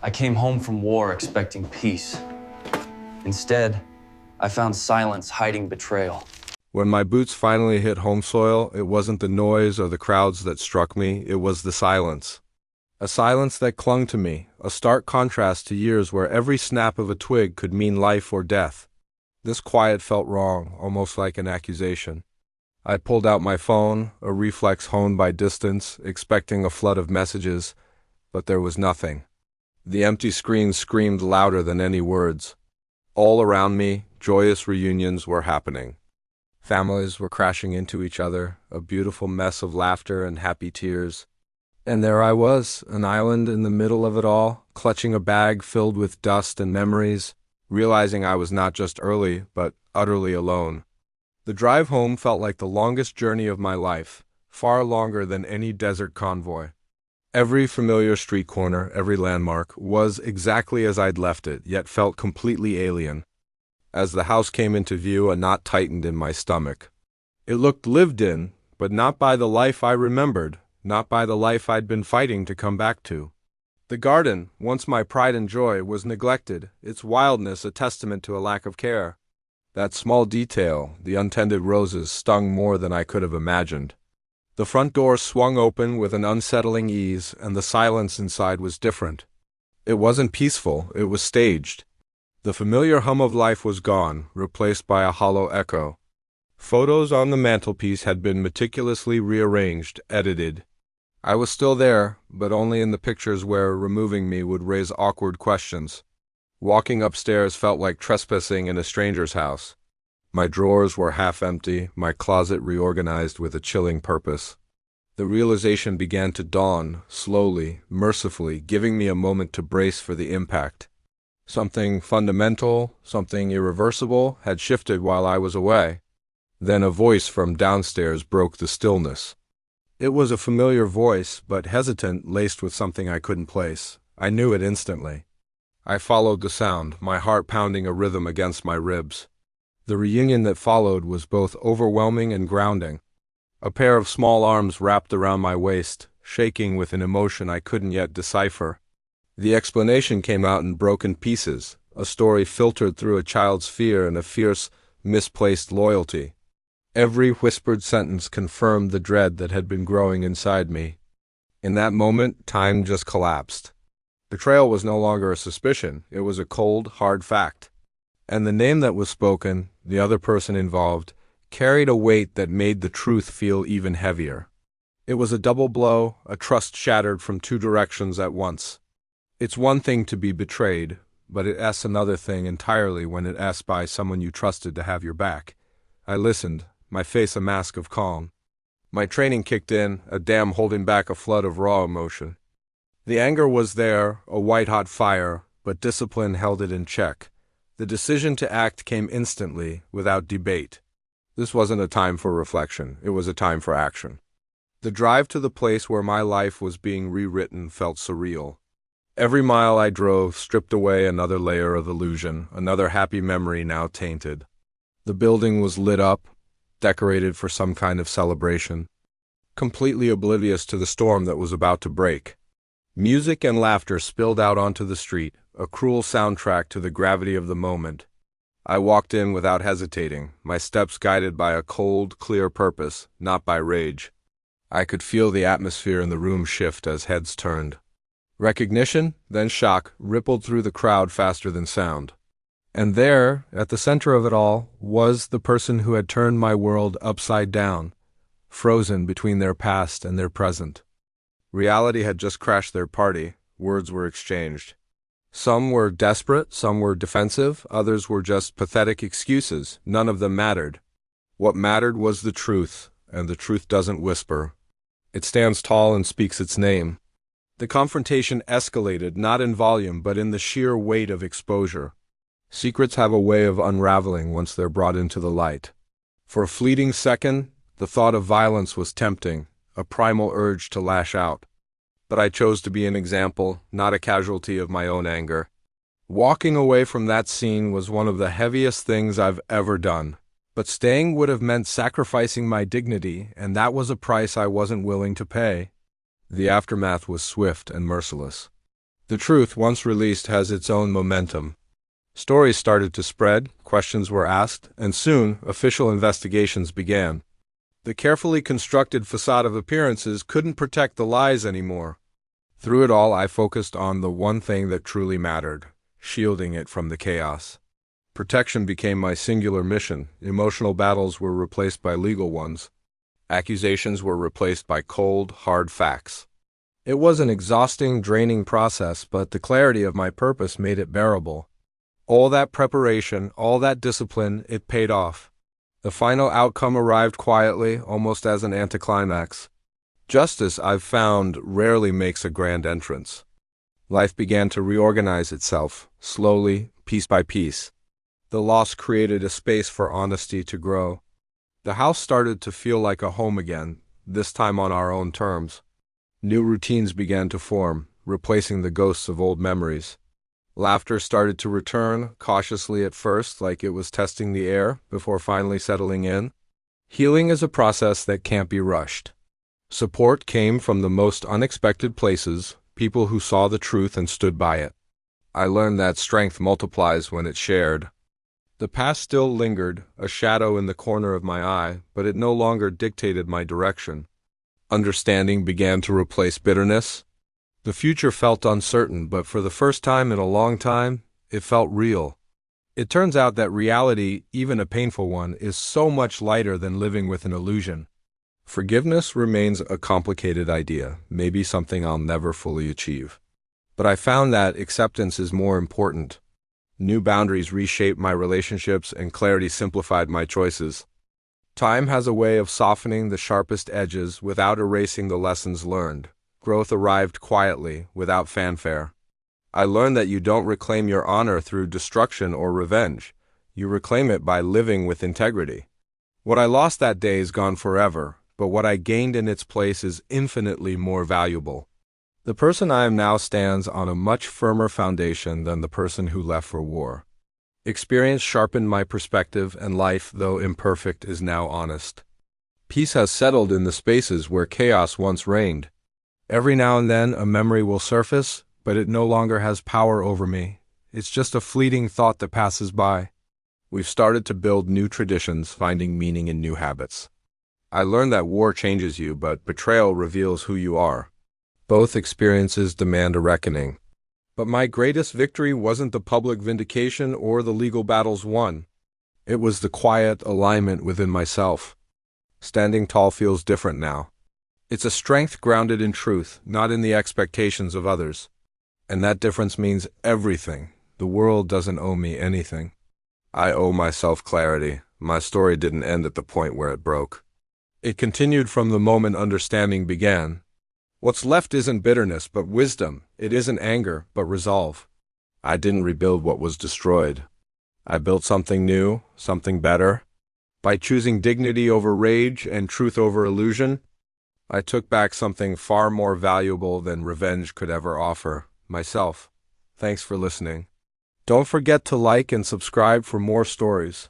I came home from war expecting peace. Instead, I found silence hiding betrayal. When my boots finally hit home soil, it wasn't the noise or the crowds that struck me, it was the silence. A silence that clung to me, a stark contrast to years where every snap of a twig could mean life or death. This quiet felt wrong, almost like an accusation. I pulled out my phone, a reflex honed by distance, expecting a flood of messages, but there was nothing. The empty screen screamed louder than any words. All around me, joyous reunions were happening. Families were crashing into each other, a beautiful mess of laughter and happy tears. And there I was, an island in the middle of it all, clutching a bag filled with dust and memories, realizing I was not just early, but utterly alone. The drive home felt like the longest journey of my life, far longer than any desert convoy. Every familiar street corner, every landmark, was exactly as I'd left it, yet felt completely alien. As the house came into view, a knot tightened in my stomach. It looked lived in, but not by the life I remembered, not by the life I'd been fighting to come back to. The garden, once my pride and joy, was neglected, its wildness a testament to a lack of care. That small detail, the untended roses, stung more than I could have imagined. The front door swung open with an unsettling ease, and the silence inside was different. It wasn't peaceful, it was staged. The familiar hum of life was gone, replaced by a hollow echo. Photos on the mantelpiece had been meticulously rearranged, edited. I was still there, but only in the pictures where removing me would raise awkward questions. Walking upstairs felt like trespassing in a stranger's house. My drawers were half empty, my closet reorganized with a chilling purpose. The realization began to dawn, slowly, mercifully, giving me a moment to brace for the impact. Something fundamental, something irreversible, had shifted while I was away. Then a voice from downstairs broke the stillness. It was a familiar voice, but hesitant, laced with something I couldn't place. I knew it instantly. I followed the sound, my heart pounding a rhythm against my ribs. The reunion that followed was both overwhelming and grounding. A pair of small arms wrapped around my waist, shaking with an emotion I couldn't yet decipher. The explanation came out in broken pieces, a story filtered through a child's fear and a fierce, misplaced loyalty. Every whispered sentence confirmed the dread that had been growing inside me. In that moment, time just collapsed. Betrayal was no longer a suspicion, it was a cold, hard fact. And the name that was spoken, the other person involved, carried a weight that made the truth feel even heavier. It was a double blow, a trust shattered from two directions at once. It's one thing to be betrayed, but it's another thing entirely when it's by someone you trusted to have your back. I listened, my face a mask of calm. My training kicked in, a dam holding back a flood of raw emotion. The anger was there, a white-hot fire, but discipline held it in check. The decision to act came instantly, without debate. This wasn't a time for reflection, it was a time for action. The drive to the place where my life was being rewritten felt surreal. Every mile I drove stripped away another layer of illusion, another happy memory now tainted. The building was lit up, decorated for some kind of celebration, completely oblivious to the storm that was about to break. Music and laughter spilled out onto the street, a cruel soundtrack to the gravity of the moment. I walked in without hesitating, my steps guided by a cold, clear purpose, not by rage. I could feel the atmosphere in the room shift as heads turned. Recognition, then shock, rippled through the crowd faster than sound. And there, at the center of it all, was the person who had turned my world upside down, frozen between their past and their present. Reality had just crashed their party, words were exchanged. Some were desperate, some were defensive, others were just pathetic excuses. None of them mattered. What mattered was the truth, and the truth doesn't whisper. It stands tall and speaks its name. The confrontation escalated, not in volume, but in the sheer weight of exposure. Secrets have a way of unraveling once they're brought into the light. For a fleeting second, the thought of violence was tempting, a primal urge to lash out. But I chose to be an example, not a casualty of my own anger. Walking away from that scene was one of the heaviest things I've ever done. But staying would have meant sacrificing my dignity, and that was a price I wasn't willing to pay. The aftermath was swift and merciless. The truth, once released, has its own momentum. Stories started to spread, questions were asked, and soon, official investigations began. The carefully constructed facade of appearances couldn't protect the lies anymore. Through it all, I focused on the one thing that truly mattered, shielding it from the chaos. Protection became my singular mission. Emotional battles were replaced by legal ones. Accusations were replaced by cold, hard facts. It was an exhausting, draining process, but the clarity of my purpose made it bearable. All that preparation, all that discipline, it paid off. The final outcome arrived quietly, almost as an anticlimax. Justice, I've found, rarely makes a grand entrance. Life began to reorganize itself, slowly, piece by piece. The loss created a space for honesty to grow. The house started to feel like a home again, this time on our own terms. New routines began to form, replacing the ghosts of old memories. Laughter started to return, cautiously at first, like it was testing the air, before finally settling in. Healing is a process that can't be rushed. Support came from the most unexpected places, people who saw the truth and stood by it. I learned that strength multiplies when it's shared. The past still lingered, a shadow in the corner of my eye, but it no longer dictated my direction. Understanding began to replace bitterness. The future felt uncertain, but for the first time in a long time, it felt real. It turns out that reality, even a painful one, is so much lighter than living with an illusion. Forgiveness remains a complicated idea, maybe something I'll never fully achieve. But I found that acceptance is more important. New boundaries reshaped my relationships, and clarity simplified my choices. Time has a way of softening the sharpest edges without erasing the lessons learned. Growth arrived quietly, without fanfare. I learned that you don't reclaim your honor through destruction or revenge. You reclaim it by living with integrity. What I lost that day is gone forever, but what I gained in its place is infinitely more valuable. The person I am now stands on a much firmer foundation than the person who left for war. Experience sharpened my perspective, and life, though imperfect, is now honest. Peace has settled in the spaces where chaos once reigned. Every now and then a memory will surface, but it no longer has power over me. It's just a fleeting thought that passes by. We've started to build new traditions, finding meaning in new habits. I learned that war changes you, but betrayal reveals who you are. Both experiences demand a reckoning. But my greatest victory wasn't the public vindication or the legal battles won. It was the quiet alignment within myself. Standing tall feels different now. It's a strength grounded in truth, not in the expectations of others. And that difference means everything. The world doesn't owe me anything. I owe myself clarity. My story didn't end at the point where it broke. It continued from the moment understanding began. What's left isn't bitterness, but wisdom. It isn't anger, but resolve. I didn't rebuild what was destroyed. I built something new, something better. By choosing dignity over rage and truth over illusion, I took back something far more valuable than revenge could ever offer, myself. Thanks for listening. Don't forget to like and subscribe for more stories.